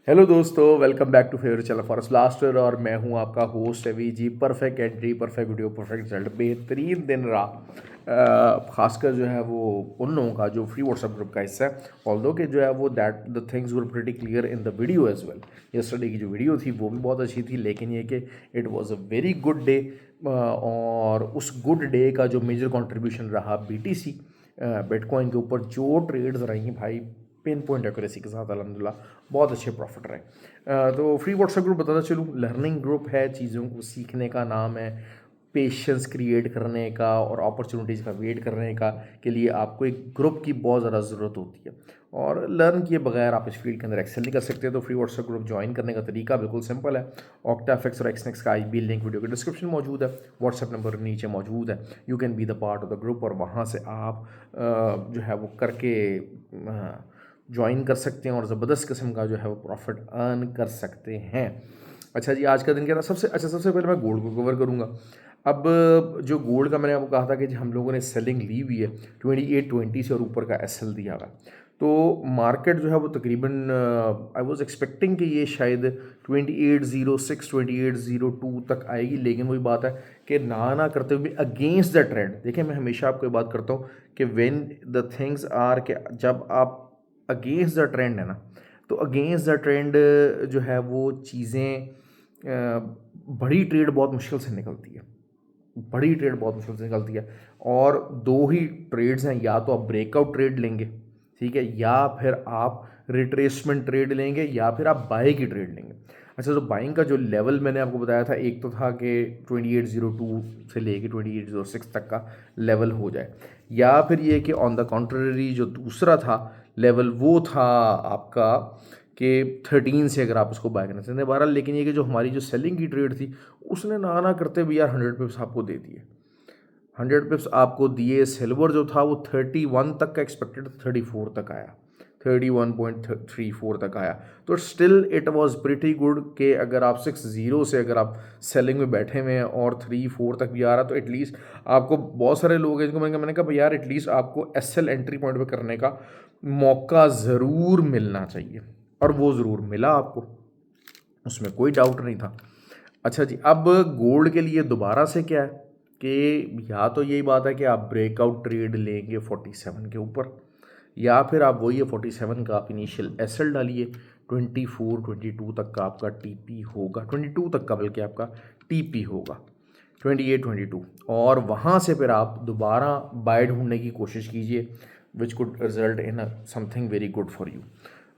Hello दोस्तों, welcome back to favourite channel forest blaster. और मैं हूं आपका host Ravi ji. Perfect entry, perfect video, perfect result, बेहतरीन दिन रहा। खासकर जो है वो उन लोगों का जो फ्री व्हाट्सएप ग्रुप का हिस्सा है। ऑल्दो कि जो है वो that the things were pretty clear in the video as well. Yesterday की जो वीडियो थी वो भी बहुत अच्छी थी, लेकिन ये कि it was a very good day. और उस गुड डे का जो मेजर कंट्रीब्यूशन रहा बीटीसी बिटकॉइन के ऊपर, जो ट्रेड्स रही भाई पिन पॉइंट एक्यूरेसी के साथ, अलहमदिल्ला बहुत अच्छे प्रॉफिट रहे। तो फ्री व्हाट्सएप ग्रुप बताता चलूँ, लर्निंग ग्रुप है, चीज़ों को सीखने का नाम है, पेशेंस क्रिएट करने का और अपॉर्चुनिटीज़ का वेट करने का के लिए आपको एक ग्रुप की बहुत ज़्यादा ज़रूरत होती है। और लर्न किए बगैर आप इस फील्ड के अंदर एक्सेल नहीं कर सकते। तो फ्री व्हाट्सएप ग्रुप ज्वाइन करने का तरीका बिल्कुल सिंपल है। ऑक्टाफिक्स और एक्सनेक्स का IB लिंक वीडियो के डिस्क्रिप्शन मौजूद है, व्हाट्सएप नंबर नीचे मौजूद है। You can be the part of the group और वहाँ से आप जो है वो करके ज्वाइन कर सकते हैं और ज़बरदस्त किस्म का जो है वो प्रॉफिट अर्न कर सकते हैं। अच्छा जी, आज का दिन क्या था? सबसे पहले मैं गोल्ड को कवर करूँगा। अब जो गोल्ड का मैंने आपको कहा था कि हम लोगों ने सेलिंग ली हुई है 2820 से और ऊपर का SL दिया हुआ है। तो मार्केट जो है वो तकरीबन आई वाज एक्सपेक्टिंग कि ये शायद 2806 2802 तक आएगी, लेकिन वही बात है कि ना करते हुए अगेंस्ट द ट्रेंड। देखिए, मैं हमेशा आपको बात करता हूँ कि व्हेन द थिंग्स आर कि जब आप अगेंस्ट द ट्रेंड है ना, तो अगेंस्ट द ट्रेंड जो है वो चीज़ें बड़ी ट्रेड बहुत मुश्किल से निकलती है। बड़ी ट्रेड बहुत मुश्किल से निकलती है। और दो ही ट्रेड्स हैं, या तो आप ब्रेकआउट ट्रेड लेंगे, ठीक है, या फिर आप रिट्रेसमेंट ट्रेड लेंगे, या फिर आप बाय की ट्रेड लेंगे। अच्छा, तो बाइंग का जो लेवल मैंने आपको बताया था, एक तो था कि 2802 से लेके 2806 तक का लेवल हो जाए, या फिर ये कि ऑन द कॉन्ट्ररी जो दूसरा था लेवल वो था आपका कि 13 से अगर आप उसको बाय करना चाहते हैं 12। लेकिन ये कि जो हमारी जो सेलिंग की ट्रेड थी उसने ना करते भी यार 100 पिप्स आपको दे दिए। 100 पिप्स आपको दिए। सिल्वर जो था वो 31 तक का एक्सपेक्टेड 34 तक आया, 31.34 तक आया। तो still it was pretty good कि अगर आप 60 से अगर आप सेलिंग में बैठे हुए हैं और 34 तक भी आ रहा, तो एटलीस्ट आपको, बहुत सारे लोग हैं जिनको मैंने कहा यार एटलीस्ट आपको SL एंट्री पॉइंट पे करने का मौका ज़रूर मिलना चाहिए, और वो ज़रूर मिला आपको, उसमें कोई डाउट नहीं था। अच्छा जी, अब गोल्ड के लिए दोबारा से क्या है कि या तो यही बात है कि आप ब्रेकआउट ट्रेड लेंगे 47 के ऊपर, या फिर आप वही है 47 का आप इनिशियल SL डालिए। 24 22 तक का आपका TP होगा, 22 तक का बल्कि आपका TP होगा, 28 22। और वहाँ से फिर आप दोबारा बाय ढूंढने की कोशिश कीजिए, which could result in something very good for you.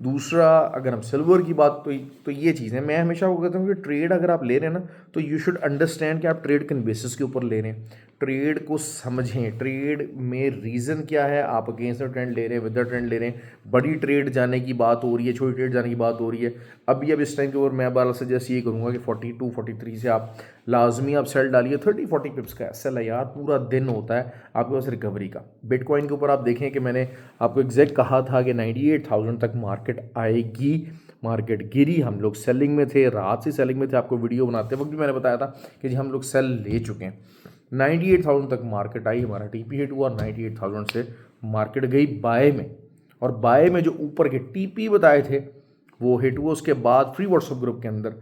दूसरा, अगर हम सिल्वर की बात, तो ये चीज़ है, मैं हमेशा वो कहता हूँ कि ट्रेड अगर आप ले रहे हैं ना, तो यू शुड अंडरस्टैंड कि आप ट्रेड किन बेसिस के ऊपर ले रहे हैं। ट्रेड को समझें, ट्रेड में रीज़न क्या है, आप अगेंस्ट द ट्रेंड ले रहे हैं, विद द ट्रेंड ले रहे हैं, बड़ी ट्रेड जाने की बात हो रही है, छोटी ट्रेड जाने की बात हो रही है। अभी अब इस टाइम के ऊपर मैं बार सजेस्ट ये करूँगा कि 42 43 से आप लाजमी आप सेल डालिए। 30 40 पिप्स का सेल है यार, पूरा दिन होता है आपके पास रिकवरी का। बिटकॉइन के ऊपर आप देखें कि मैंने आपको एग्जैक्ट कहा था कि 98,000 तक मार्केट आएगी। मार्केट गिरी, हम लोग सेलिंग में थे, रात से सेलिंग में थे। आपको वीडियो बनाते वक्त भी मैंने बताया था कि जी हम लोग सेल ले चुके हैं। 98,000 तक मार्केट आई, हमारा TP हिट हुआ, 98,000 से मार्केट गई बाय में। और बाय में जो ऊपर के TP बताए थे वो हिट हुआ। उसके बाद फ्री व्हाट्सएप ग्रुप के अंदर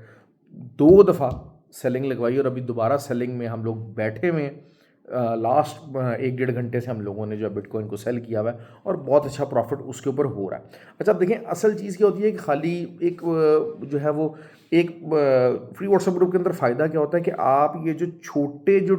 2 दफ़ा सेलिंग लगवाई, और अभी दोबारा सेलिंग में हम लोग बैठे हुए हैं। लास्ट 1 डेढ़ घंटे से हम लोगों ने जो बिटकॉइन को सेल किया हुआ है, और बहुत अच्छा प्रॉफिट उसके ऊपर हो रहा है। अच्छा, अब देखें असल चीज़ क्या होती है कि खाली एक जो है वो एक फ्री व्हाट्सएप ग्रुप के अंदर फ़ायदा क्या होता है कि आप ये जो छोटे जो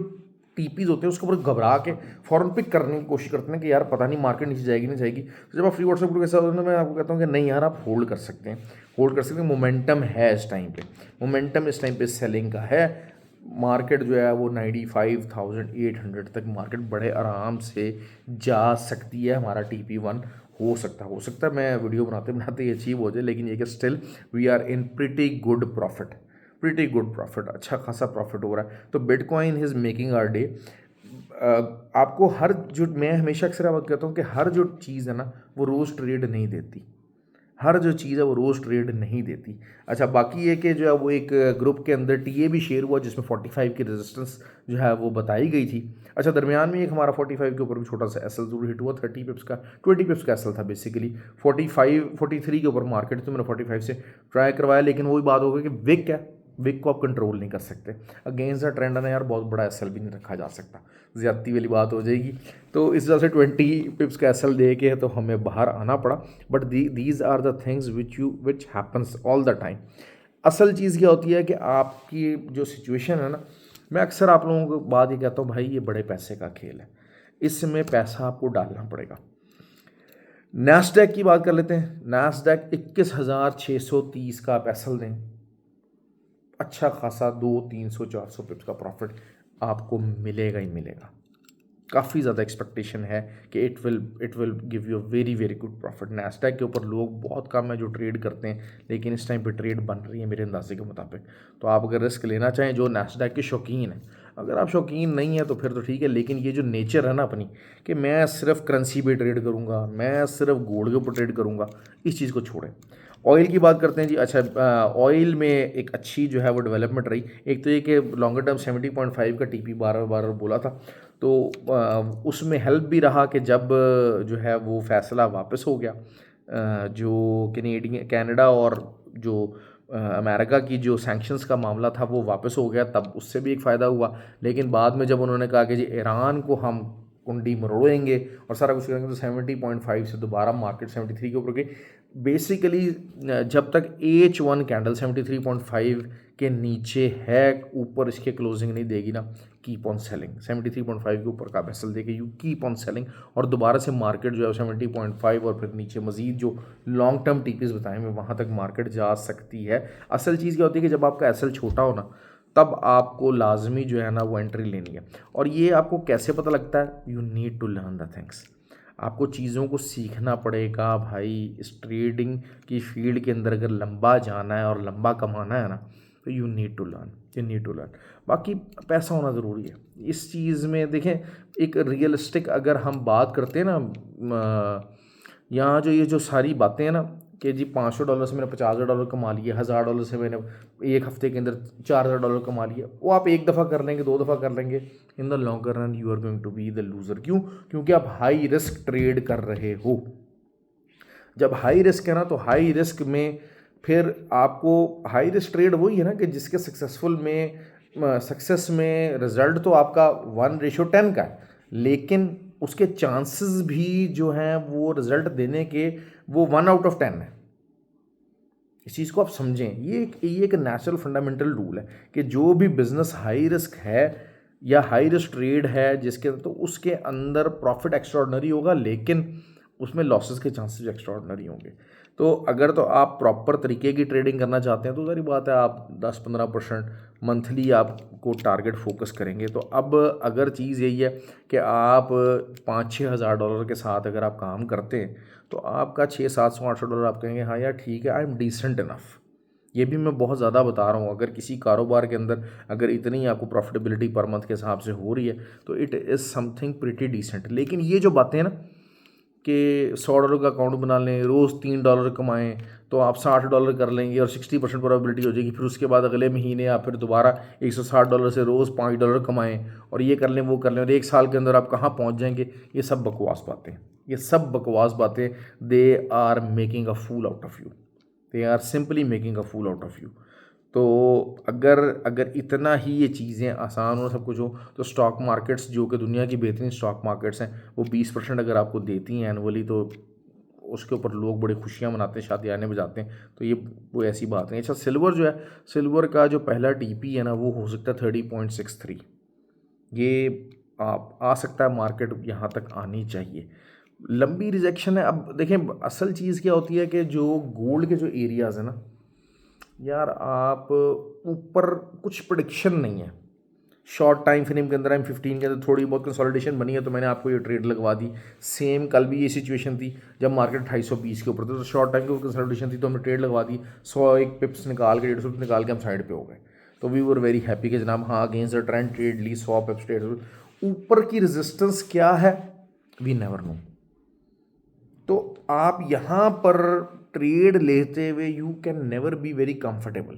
TPs होते हैं उसके ऊपर घबरा के फ़ौरन पिक करने की कोशिश करते हैं कि यार पता नहीं मार्केट नीचे जाएगी नहीं जाएगी। तो जब आप फ्री व्हाट्सएप ग्रुप के साथ होते हैं, मैं आपको कहता हूँ कि नहीं यार, आप होल्ड कर सकते हैं, होल्ड कर सकते हैं। मोमेंटम है इस टाइम पे, मोमेंटम इस टाइम पे सेलिंग का है। मार्केट जो है वो 95,800 तक मार्केट बड़े आराम से जा सकती है। हमारा TP1 हो सकता है मैं वीडियो बनाते बनाते ये अचीव हो जाए, लेकिन ये कि still we are in pretty good profit, pretty good profit, अच्छा खासा प्रॉफिट हो रहा है। तो bitcoin is making our day. आपको हर जो, मैं हमेशा अक्सर बात कहता हूँ कि हर जो चीज़ है ना वो रोज़ ट्रेड नहीं देती। हर जो चीज़ है वो रोज़ ट्रेड नहीं देती। अच्छा, बाकी ये कि जो है वो एक ग्रुप के अंदर टीए भी शेयर हुआ जिसमें 45 की रेजिस्टेंस जो है वो बताई गई थी। अच्छा, दरमियान में एक हमारा 45 के ऊपर भी छोटा सा एसएल जरूर हिट हुआ, 30 पिप्स का, 20 पिप्स का एसएल था बेसिकली। 43 के ऊपर मार्केट तो मैंने 45 से ट्राई करवाया, लेकिन वही बात हो गई कि विक है, विक को आप कंट्रोल नहीं कर सकते। अगेंस्ट द ट्रेंड है यार, बहुत बड़ा एसएल भी नहीं रखा जा सकता, ज़्यादती वाली बात हो जाएगी। तो इस वजह से 20 पिप्स का एसएल दे के तो हमें बाहर आना पड़ा। But these are the things which happens all the time. असल चीज़ क्या होती है कि आपकी जो सिचुएशन है ना, मैं अक्सर आप लोगों को बात ये कहता हूँ, भाई ये बड़े पैसे का खेल है, इसमें पैसा आपको डालना पड़ेगा। नैस्डैक की बात कर लेते हैं। नैस्डैक 21,630 का आप एसएल दें, अच्छा खासा 200-300-400 पिप्स का प्रॉफिट आपको मिलेगा ही मिलेगा। काफ़ी ज़्यादा एक्सपेक्टेशन है कि it will give you very very good profit. Nasdaq के ऊपर लोग बहुत कम है जो ट्रेड करते हैं, लेकिन इस टाइम पे ट्रेड बन रही है मेरे अंदाजे के मुताबिक। तो आप अगर रिस्क लेना चाहें, जो नैस्डैक के शौकीन हैं, अगर आप शौकीन नहीं है तो फिर तो ठीक है, लेकिन ये जो नेचर है ना अपनी, कि मैं सिर्फ करेंसी पे ट्रेड करूँगा, मैं सिर्फ गोल्ड के ऊपर ट्रेड करूँगा, इस चीज़ को छोड़ें। ऑयल की बात करते हैं जी। अच्छा, ऑयल में एक अच्छी जो है वो डेवलपमेंट रही। एक तो ये कि लॉन्गर टर्म 70.5 का टीपी बार बार बोला था, तो उसमें हेल्प भी रहा कि जब जो है वो फैसला वापस हो गया, जो कनाडा और जो अमेरिका की जो सैंक्शंस का मामला था वो वापस हो गया, तब उससे भी एक फ़ायदा हुआ। लेकिन बाद में जब उन्होंने कहा कि जी ईरान को हम कुंडी मरोड़ेंगे और सारा कुछ करेंगे, तो 70.5 से दोबारा मार्केट 73 के ऊपर गई। बेसिकली जब तक H1 कैंडल 73.5 के नीचे है, ऊपर इसके क्लोजिंग नहीं देगी ना, कीप ऑन सेलिंग। 73.5 के ऊपर का बेसल देके यू कीप ऑन सेलिंग, और दोबारा से मार्केट जो है 70.5 और फिर नीचे मजीद जो लॉन्ग टर्म टीपीज बताएं मैं, वहाँ तक मार्केट जा सकती है। असल चीज़ क्या होती है कि जब आपका एसएल छोटा हो ना, तब आपको लाजमी जो है ना वो एंट्री लेनी है। और ये आपको कैसे पता लगता है? You need to learn the things. आपको चीज़ों को सीखना पड़ेगा भाई। इस ट्रेडिंग की फील्ड के अंदर अगर लंबा जाना है और लंबा कमाना है ना, तो you need to learn, you need to learn. बाकी पैसा होना ज़रूरी है इस चीज़ में। देखें, एक रियलिस्टिक अगर हम बात करते हैं ना, यहाँ जो ये जो सारी बातें हैं ना कि जी $500 से मैंने $50,000 कमा लिए, $1,000 से मैंने एक हफ्ते के अंदर $4,000 कमा लिया, वो आप एक दफ़ा कर लेंगे, दो दफ़ा कर लेंगे, in the longer run you are going to be the loser. क्यों? क्योंकि आप हाई रिस्क ट्रेड कर रहे हो। जब हाई रिस्क है ना, तो हाई रिस्क में फिर आपको, हाई रिस्क ट्रेड वही है ना कि जिसके सक्सेस में रिजल्ट तो आपका 1:10 का है, लेकिन उसके चांसेस भी जो हैं वो रिजल्ट देने के, वो 1/10 है। इस चीज़ को आप समझें, ये एक नेचुरल फंडामेंटल रूल है कि जो भी बिजनेस हाई रिस्क है या हाई रिस्क ट्रेड है जिसके, तो उसके अंदर प्रॉफिट एक्स्ट्रॉर्डनरी होगा, लेकिन उसमें लॉसेस के चांसेस एक्स्ट्रॉर्डनरी होंगे। तो अगर तो आप प्रॉपर तरीके की ट्रेडिंग करना चाहते हैं, तो सारी बात है आप 10-15% मंथली आपको टारगेट फोकस करेंगे। तो अब अगर चीज़ यही है कि आप $5-6 हज़ार के साथ अगर आप काम करते हैं, तो आपका $600-700-800 आप कहेंगे हाँ यार ठीक है, आई एम डिसेंट इनफ। ये भी मैं बहुत ज़्यादा बता रहा हूँ, अगर किसी कारोबार के अंदर अगर इतनी आपको प्रॉफिटेबिलिटी पर मंथ के हिसाब से हो रही है, तो it is something pretty decent. लेकिन ये जो बातें हैं ना कि $100 का अकाउंट बना लें, रोज़ $3 कमाएं, तो आप $60 कर लेंगे और 60% प्रोबेबिलिटी हो जाएगी, फिर उसके बाद अगले महीने आप फिर दोबारा $160 से रोज़ $5 कमाएं और ये कर लें वो कर लें, और 1 साल के अंदर आप कहाँ पहुँच जाएंगे। ये सब बकवास बातें, ये सब बकवास बातें। They are making a fool out of you, they are simply making a fool out of you. तो अगर इतना ही ये चीज़ें आसान और सब कुछ हो, तो स्टॉक मार्केट्स जो कि दुनिया की बेहतरीन स्टॉक मार्केट्स हैं, वो 20% अगर आपको देती हैं एनुअली, तो उसके ऊपर लोग बड़ी खुशियाँ मनाते हैं, शादियाने बजाते हैं। तो ये वो ऐसी बात नहीं। अच्छा, सिल्वर जो है, सिल्वर का जो पहला टीपी है ना, वो हो सकता है 30.63। ये आप आ सकता है, मार्केट यहाँ तक आनी चाहिए। लंबी रिजेक्शन है। अब देखें, असल चीज़ क्या होती है कि जो गोल्ड के जो एरियाज़ हैं ना यार, आप ऊपर कुछ प्रिडिक्शन नहीं है। शॉर्ट टाइम फ्रेम के अंदर M15 के अंदर थोड़ी बहुत कंसोलिडेशन बनी है, तो मैंने आपको ये ट्रेड लगवा दी। सेम कल भी ये सिचुएशन थी जब मार्केट 250 के ऊपर था, तो शॉर्ट टाइम के ऊपर कंसोलिडेशन थी, तो हमने ट्रेड लगवा दी। 101 पिप्स निकाल के, 150 निकाल के हम साइड पे हो गए। तो वी वर वेरी हैप्पी कि जनाब हाँ, अगेंस्ट द ट्रेंड ट्रेड ली, 100 पिप्स ट्रेड। ऊपर की रेजिस्टेंस क्या है, वी नेवर नो। तो आप यहाँ पर ट्रेड लेते हुए you can never be very comfortable,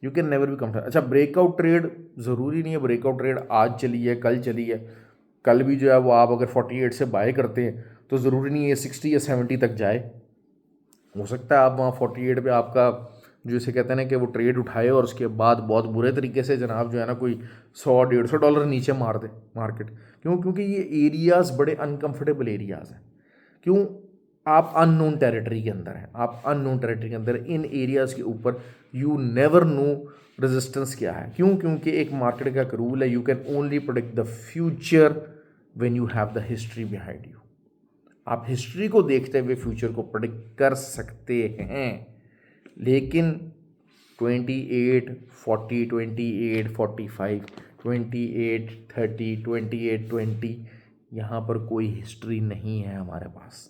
you can never be comfortable. अच्छा, ब्रेकआउट ट्रेड ज़रूरी नहीं है ब्रेकआउट ट्रेड आज चली है कल चली है, कल भी जो है वो आप अगर 48 से बाय करते हैं तो ज़रूरी नहीं है 60 या 70 तक जाए। हो सकता है आप वहाँ 48 पे आपका जो इसे कहते हैं ना कि वो ट्रेड उठाए और उसके बाद बहुत बुरे तरीके से जनाब जो है ना कोई 100-150 डॉलर नीचे मार दे मार्केट। क्यों? क्योंकि ये एरियाज़ बड़े अनकंफर्टेबल एरियाज़ हैं। क्यों? आप अननोन टेरिटरी के अंदर हैं, आप अननोन टेरिटरी के अंदर इन एरियाज़ के ऊपर यू नेवर नो रेजिस्टेंस क्या है। क्यों? क्योंकि एक मार्केट का एक रूल है, you can only predict the future when you have the history behind you. आप हिस्ट्री को देखते हुए फ्यूचर को प्रेडिक्ट कर सकते हैं, लेकिन 28, 40, 28, 45, 28, 30, 28, 20 यहाँ पर कोई हिस्ट्री नहीं है हमारे पास।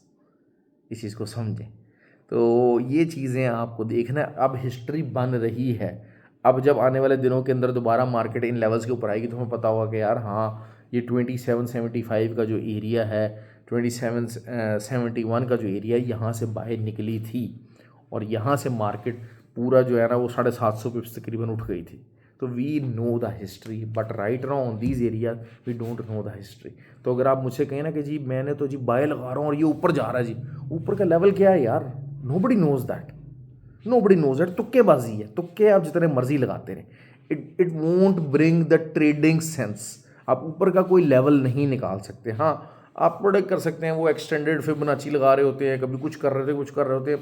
इस चीज़ को समझें। तो ये चीज़ें आपको देखना है। अब हिस्ट्री बन रही है, अब जब आने वाले दिनों के अंदर दोबारा मार्केट इन लेवल्स के ऊपर आएगी तो हमें पता होगा कि यार हाँ, ये 2775 का जो एरिया है, 2771 का जो एरिया है, यहाँ से बाहर निकली थी और यहाँ से मार्केट पूरा जो है ना वो 750 पिप्स तकरीबन उठ गई थी। तो we know the history, but right now on these area we don't know the history. तो अगर आप मुझसे कहें ना कि जी मैंने तो जी बाय लगा रहा हूँ और ये ऊपर जा रहा है, जी ऊपर का लेवल क्या है यार, nobody knows that, nobody knows that. तुक्केबाजी है, तुक्के आप जितने मर्जी लगाते रहें, it won't bring the trading sense. आप ऊपर का कोई लेवल नहीं निकाल सकते। हाँ, आप प्रोडिक्ट कर सकते हैं, वो एक्सटेंडेड फिबोनाची लगा रहे होते हैं, कभी कुछ कर रहे थे कुछ कर रहे होते हैं,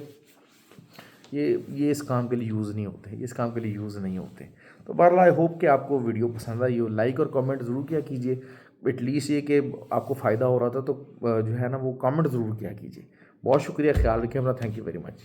ये इस काम के लिए यूज़ नहीं होते, इस काम के लिए यूज़ नहीं होते। तो बहरहाल आई होप कि आपको वीडियो पसंद आई हो। लाइक और कमेंट ज़रूर किया कीजिए, एटलीस्ट ये कि आपको फ़ायदा हो रहा था तो जो है ना वो कमेंट ज़रूर किया कीजिए। बहुत शुक्रिया, ख्याल रखिए अपना, थैंक यू वेरी मच।